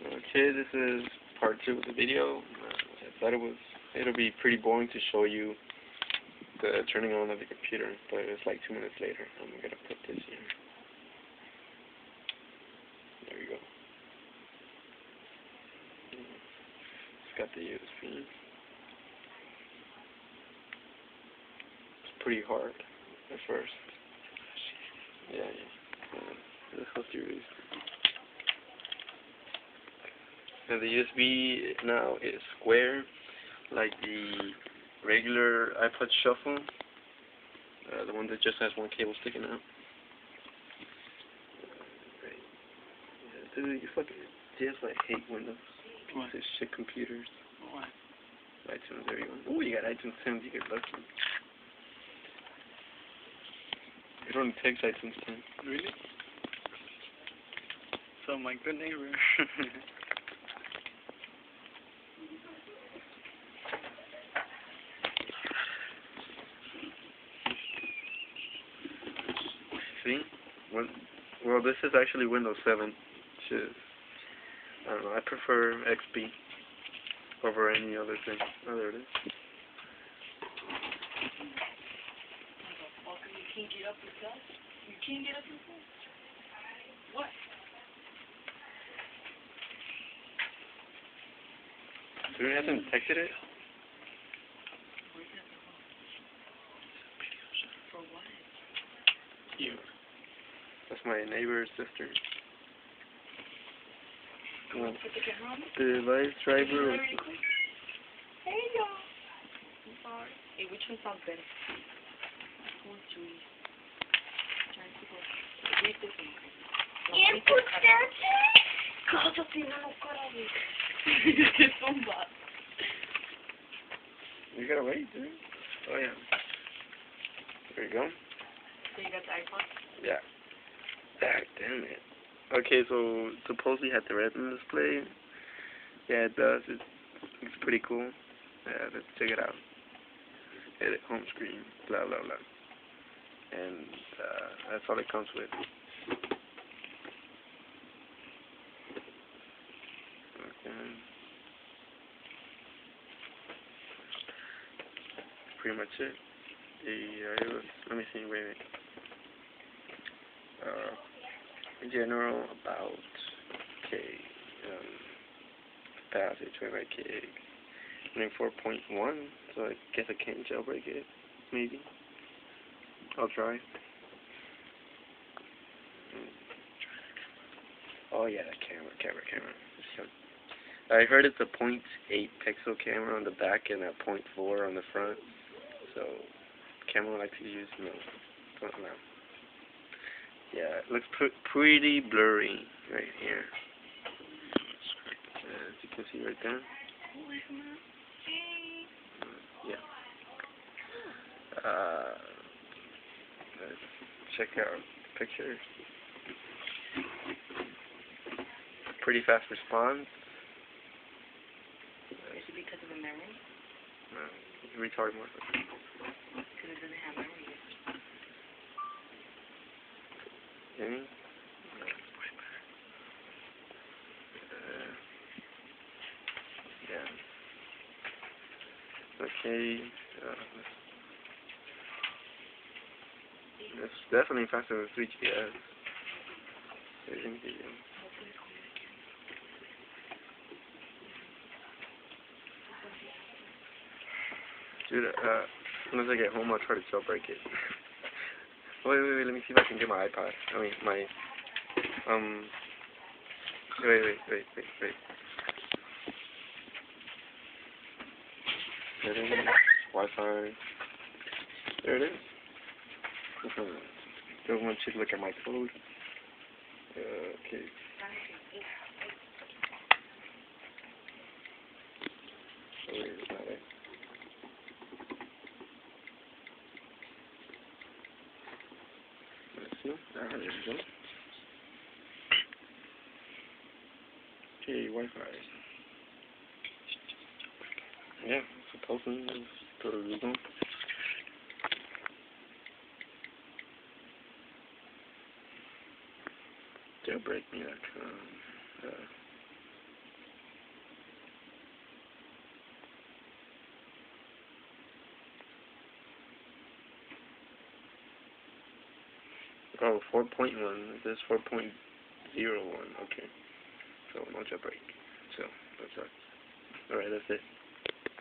Okay, this is part 2 of the video. I thought it'll be pretty boring to show you the turning on of the computer, but it's like 2 minutes later. I'm gonna put this here. There we go. It's got the USB. It's pretty hard at first. Yeah. Let's go through this. And the USB now is square, like the regular Ipod Shuffle, the one that just has one cable sticking out. Dude, you fucking just like hate Windows. Piece of shit computers. What? iTunes, there you go. Oh, you got iTunes 10, you get lucky. It only takes iTunes 10. Really? So my good neighbor. See? Well, this is actually Windows 7. Which is, I don't know, I prefer XP over any other thing. Oh, there it is. You can't get up yourself? You can't get up yourself? What? Dude hasn't texted it? Where's that for what? You. That's my neighbor's sister. Come on, put the camera on. The device driver. Hey, y'all. I'm sorry. Hey, which one sounds better? Who's Julie? Trying to go. Read this one. Ipod dance? Cállate, no, carajo. Qué zumba. You gotta wait, dude. Oh, yeah. There you go. So you got the iPod? Yeah. Ah, damn it. Okay, so supposedly had the Retina display. Yeah, it does. It's pretty cool. Yeah, let's check it out. Edit home screen. Blah blah blah. And that's all it comes with. Okay. That's pretty much it. It was. Let me see. Wait. In general, about capacity 25 gig, running 4.1, so I guess I can't jailbreak it, maybe. I'll try. Oh yeah, that camera. I heard it's a 0.8 pixel camera on the back and a 0.4 on the front, so camera I like to use, something like that. Yeah, it looks pretty blurry right here. As you can see right there. Yeah. Let's check out the pictures. Pretty fast response. Is it because of the memory? Retard more. Because it doesn't have memory. Any? Yeah. Okay. It's definitely faster than 3GS. Dude, as soon as I get home, I'll try to jailbreak it. Wait, let me see if I can get my iPod. I mean, my, wait. There it is. Wi-Fi. There it is. Don't want you to look at my code. Okay. Oh, wait, it's not it. There we go. Okay, Wi-Fi. Yeah, supposedly it's totally legal. Jailbreakme.com. Oh, 4.1. This is 4.01. Okay. So no jailbreak. So that's all. Alright, that's it.